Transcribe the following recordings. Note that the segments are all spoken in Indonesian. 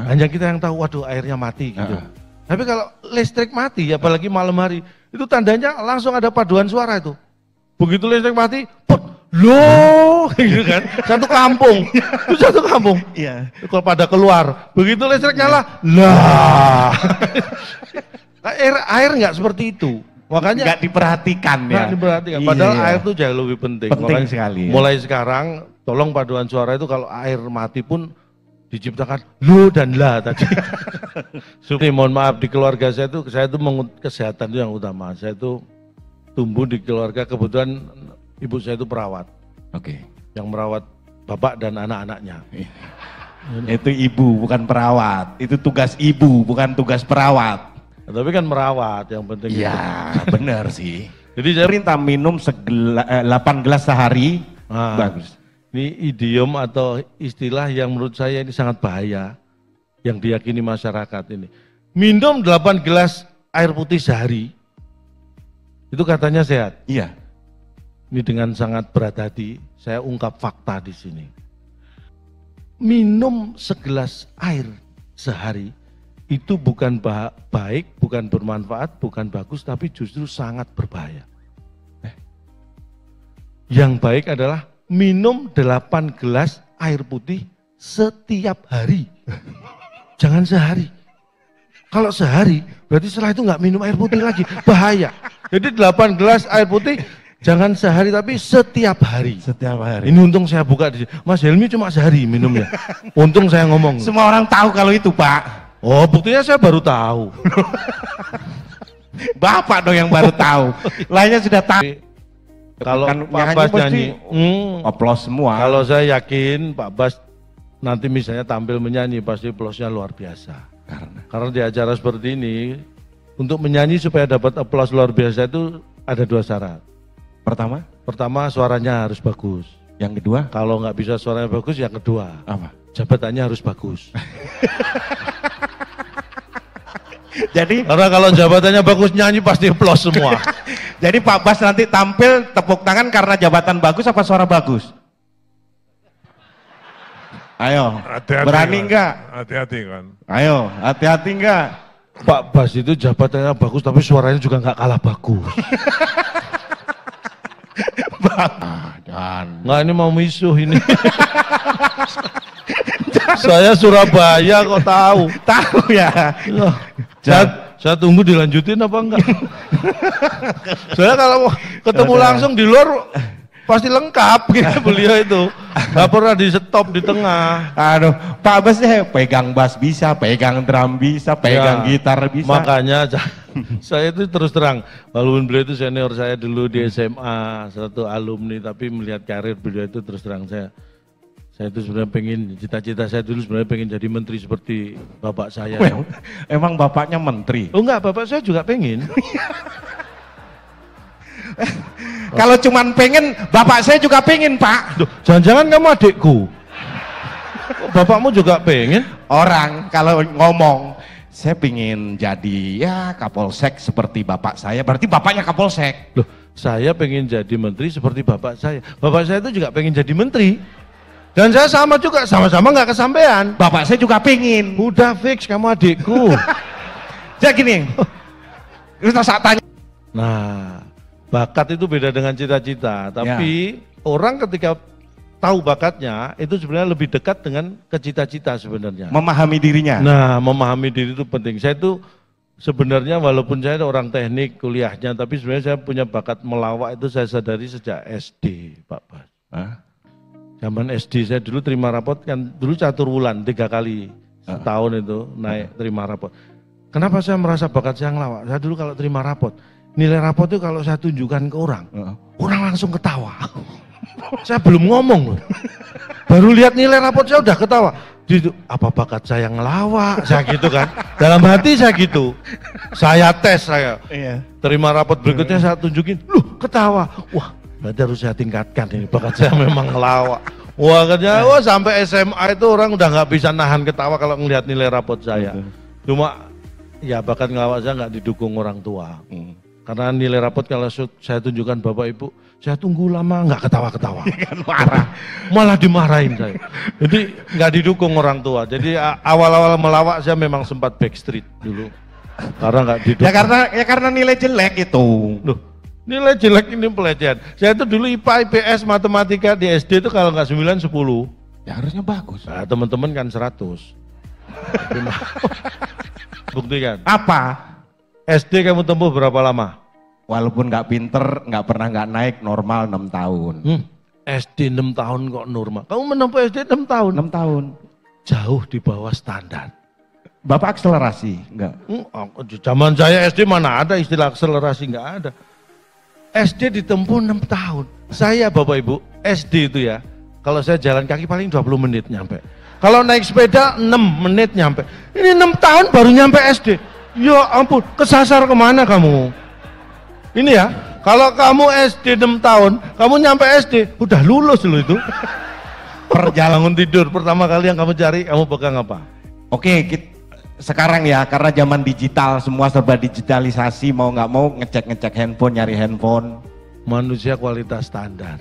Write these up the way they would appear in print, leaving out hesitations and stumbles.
Hanya kita yang tahu, waduh airnya mati gitu. Tapi kalau listrik mati, apalagi malam hari, itu tandanya langsung ada paduan suara itu. Begitu listrik mati, put, loh, gitu kan, satu kampung, itu satu kampung. Iya. Kalau pada keluar, begitu listrik nyala, lah. Air nggak seperti itu. Makanya nggak diperhatikan ya. Nggak diperhatikan. Padahal air itu jauh lebih penting. Penting sekali. Ya. Mulai sekarang, tolong paduan suara itu kalau air mati pun diciptakan lu dan lah tadi. Jadi mohon maaf di keluarga saya itu kesehatan itu yang utama. Saya itu tumbuh di keluarga, kebetulan ibu saya itu perawat. Oke. Yang merawat bapak dan anak-anaknya. Itu ibu bukan perawat. Itu tugas ibu bukan tugas perawat. Tapi kan merawat yang penting. Iya, benar sih. Jadi saya perintah minum 8 gelas sehari. Bagus. Ini idiom atau istilah yang menurut saya ini sangat bahaya yang diyakini masyarakat ini. Minum 8 gelas air putih sehari itu katanya sehat. Iya. Ini dengan sangat berat hati saya ungkap fakta di sini. Minum segelas air sehari itu bukan baik, bukan bermanfaat, bukan bagus, tapi justru sangat berbahaya. Yang baik adalah minum 8 gelas air putih setiap hari. Jangan sehari. Kalau sehari, berarti setelah itu nggak minum air putih lagi, bahaya. Jadi 8 gelas air putih, jangan sehari tapi setiap hari. Setiap hari. Ini untung saya buka di sini. Mas Helmi cuma sehari minumnya. Untung saya ngomong. Semua orang tahu kalau itu, Pak. Oh, buktinya saya baru tahu. Bapak dong yang baru tahu. Lainnya sudah tahu. Kalau kan Pak Bas nyanyi, aplaus semua. Kalau saya yakin Pak Bas nanti misalnya tampil menyanyi pasti aplausnya luar biasa. Karena di acara seperti ini untuk menyanyi supaya dapat aplaus luar biasa itu ada 2 syarat. Pertama suaranya harus bagus. Yang kedua? Kalau nggak bisa suaranya bagus, yang kedua apa? Jabatannya harus bagus. Jadi karena kalau jabatannya bagus nyanyi pasti aplaus semua. Jadi Pak Bas nanti tampil tepuk tangan karena jabatan bagus apa suara bagus? Ayo, hati-hati berani kan? enggak? Hati-hati kan. Ayo, hati-hati enggak? Pak Bas itu jabatannya bagus tapi suaranya juga nggak kalah bagus. Nggak, ini mau misuh ini. Saya Surabaya kok tahu. Tahu ya. Saya tunggu dilanjutin apa enggak. Saya kalau ketemu langsung di luar pasti lengkap gitu beliau itu. Nggak pernah di stop di tengah. Aduh, Pak Bas pegang bass bisa, pegang drum bisa, pegang gitar bisa. Makanya saya itu terus terang, walaupun beliau itu senior saya dulu di SMA, satu alumni, tapi melihat karir beliau itu terus terang saya itu sebenarnya pengen, cita-cita saya dulu sebenarnya pengen jadi menteri seperti bapak saya. Emang bapaknya menteri? Oh enggak, bapak saya juga pengen. Kalau cuman pengen, bapak saya juga pengen, Pak. Jangan-jangan kamu adikku. Bapakmu juga pengen? Orang kalau ngomong, saya pengen jadi ya Kapolsek seperti bapak saya, berarti bapaknya Kapolsek. Loh, saya pengen jadi menteri seperti bapak saya. Bapak saya itu juga pengen jadi menteri. Dan saya sama juga, sama-sama nggak kesampaian. Bapak saya juga pengen. Udah fix, kamu adikku. Jadi gini, kita saat tanya. Nah, bakat itu beda dengan cita-cita. Tapi orang ketika tahu bakatnya, itu sebenarnya lebih dekat dengan ke cita-cita sebenarnya. Memahami dirinya. Nah, memahami diri itu penting. Saya itu sebenarnya walaupun saya orang teknik kuliahnya, tapi sebenarnya saya punya bakat melawak itu saya sadari sejak SD, Pak Bas. Zaman SD saya dulu terima rapot kan, dulu catur wulan 3 kali setahun itu naik terima rapot. Kenapa saya merasa bakat saya ngelawak? Saya dulu kalau terima rapot, nilai rapot itu kalau saya tunjukkan ke orang, orang langsung ketawa. Saya belum ngomong loh. Baru lihat nilai rapot saya udah ketawa. Gitu, apa bakat saya ngelawak? Saya gitu kan. Dalam hati saya gitu. Saya tes saya. Terima rapot berikutnya saya tunjukin, loh ketawa. Wah, berarti harus saya tingkatkan ini, bakat saya memang ngelawak. Wah katanya, wah sampai SMA itu orang udah nggak bisa nahan ketawa kalau ngelihat nilai rapot saya. Cuma ya bakat ngelawak saya nggak didukung orang tua. Karena nilai rapot kalau saya tunjukkan Bapak Ibu, Saya tunggu lama nggak ketawa-ketawa. Kan marah. Malah dimarahin saya. Jadi nggak didukung orang tua. Jadi awal-awal melawak saya memang sempat backstreet dulu. Karena nggak didukung. Ya karena nilai jelek itu. Loh, nilai jelek ini pelecehan. Saya itu dulu IPA, IPS, matematika di SD itu kalau nggak 9, 10. Ya harusnya bagus. Nah, teman-teman kan 100. Buktikan. Apa? SD kamu tempuh berapa lama? Walaupun nggak pinter, nggak pernah nggak naik, normal 6 tahun. SD 6 tahun kok normal. Kamu menempuh SD 6 tahun? 6 tahun. Jauh di bawah standar. Bapak akselerasi? Enggak? Zaman saya SD mana ada istilah akselerasi, nggak ada. SD ditempuh 6 tahun. Saya Bapak Ibu, SD itu ya, kalau saya jalan kaki paling 20 menit nyampe. Kalau naik sepeda 6 menit nyampe. Ini 6 tahun baru nyampe SD. Ya ampun, kesasar kemana kamu? Ini ya, kalau kamu SD 6 tahun, kamu nyampe SD, udah lulus loh itu. Perjalanan tidur, pertama kali yang kamu cari, kamu pegang apa? Oke, sekarang ya, karena zaman digital, semua serba digitalisasi, mau nggak mau ngecek-ngecek handphone, nyari handphone. Manusia kualitas standar.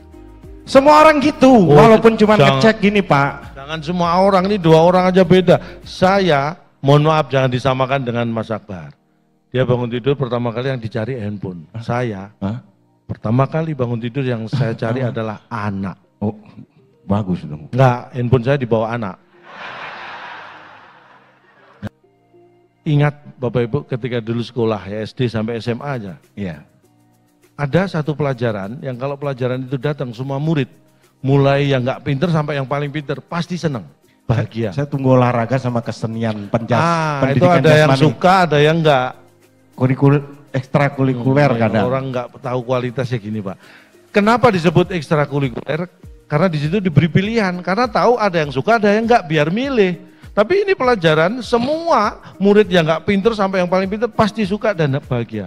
Semua orang gitu, walaupun cuma ngecek gini Pak. Jangan semua orang, ini 2 orang aja beda. Saya, mohon maaf jangan disamakan dengan Mas Akbar. Dia bangun tidur pertama kali yang dicari handphone. Saya, pertama kali bangun tidur yang saya cari adalah anak. Oh, bagus dong. Enggak, handphone saya dibawa anak. Ingat Bapak Ibu ketika dulu sekolah ya SD sampai SMA aja. Iya. Ada satu pelajaran yang kalau pelajaran itu datang semua murid, mulai yang nggak pinter sampai yang paling pinter pasti senang, bahagia. Saya tunggu olahraga sama kesenian pendidikan itu ada yang jasmani. suka, ada yang enggak. Ekstrakurikuler kadang. Orang nggak tahu kualitasnya gini Pak. Kenapa disebut ekstrakurikuler? Karena di situ diberi pilihan. Karena tahu ada yang suka, ada yang enggak, biar milih. Tapi ini pelajaran semua murid yang nggak pinter sampai yang paling pinter pasti suka dan bahagia.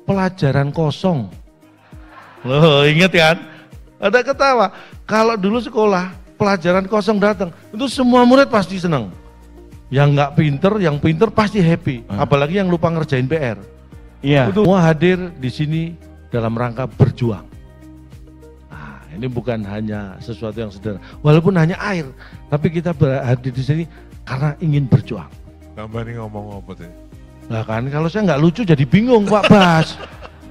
Pelajaran kosong. Loh, inget kan? Ada ketawa. Kalau dulu sekolah pelajaran kosong datang, itu semua murid pasti senang. Yang nggak pinter, yang pinter pasti happy. Apalagi yang lupa ngerjain PR. Iya. Itu semua hadir di sini dalam rangka berjuang. Nah, ini bukan hanya sesuatu yang sederhana. Walaupun hanya air, tapi kita hadir di sini karena ingin berjuang. Tambah nih ngomong apa tuh? Nah kan, kalau saya nggak lucu jadi bingung Pak Bas.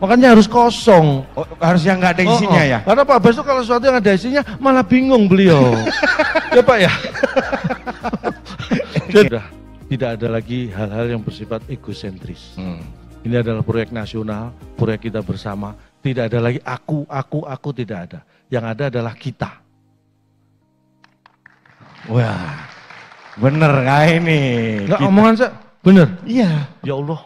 Makanya harus kosong. Oh, harus yang nggak ada isinya ya? Karena Pak Bas itu kalau sesuatu yang ada isinya malah bingung beliau. Ya Pak ya. Sudah tidak ada lagi hal-hal yang bersifat egosentris. Ini adalah proyek nasional, proyek kita bersama. Tidak ada lagi aku tidak ada. Yang ada adalah kita. Wah, bener nggak ini? Enggak omongan saya, bener? Iya. Ya Allah.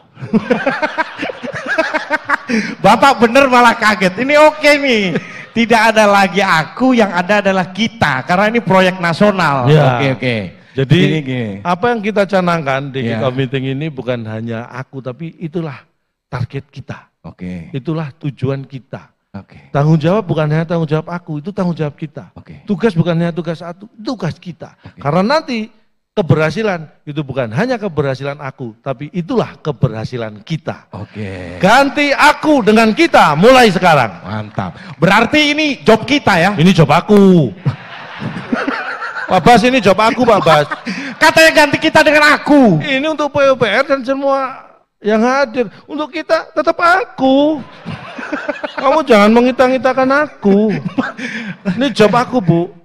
Bapak bener malah kaget. Ini oke nih. Tidak ada lagi aku, yang ada adalah kita. Karena ini proyek nasional. Ya. Oke. Jadi gini. apa yang kita canangkan di Ya. kick-off meeting ini bukan hanya aku, tapi itulah target kita. Oke. Itulah tujuan kita. Oke. Tanggung jawab bukan hanya tanggung jawab aku, itu tanggung jawab kita. Oke. Tugas bukan hanya tugas aku, tugas kita. Karena nanti keberhasilan itu bukan hanya keberhasilan aku, tapi itulah keberhasilan kita. Oke. Ganti aku dengan kita mulai sekarang. Mantap. Berarti ini job kita ya? Ini job aku. Pak Bas, ini job aku Pak Bas. Katanya ganti kita dengan aku. Ini untuk PUPR dan semua yang hadir. Untuk kita tetap aku. Kamu jangan mengita-ngitakan aku. Ini job aku Bu.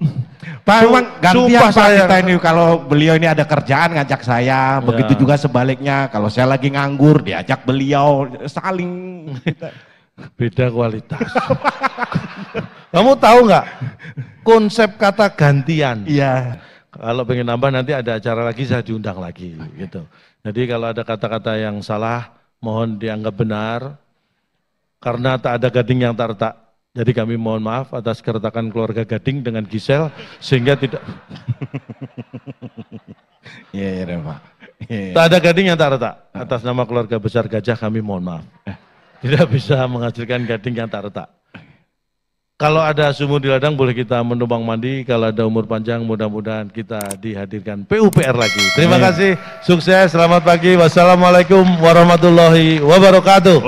Pak, memang gantian sumpah Pak saya. kita ini, kalau beliau ini ada kerjaan ngajak saya, begitu juga sebaliknya. Kalau saya lagi nganggur diajak beliau, saling Beda kualitas. Kamu tahu nggak konsep kata gantian? Iya. Kalau pengen nambah nanti ada acara lagi saya diundang lagi gitu. Jadi kalau ada kata-kata yang salah mohon dianggap benar karena tak ada gading yang tak retak. Jadi kami mohon maaf atas keretakan keluarga Gading dengan Gisel sehingga tidak Iya, Pak. Iya. tak ada gading yang tak retak. Atas nama keluarga besar Gajah kami mohon maaf. Tidak bisa menghasilkan gading yang tak retak. Kalau ada sumur di ladang boleh kita menumpang mandi, kalau ada umur panjang mudah-mudahan kita dihadirkan PUPR lagi. Terima kasih, sukses, selamat pagi, wassalamualaikum warahmatullahi wabarakatuh.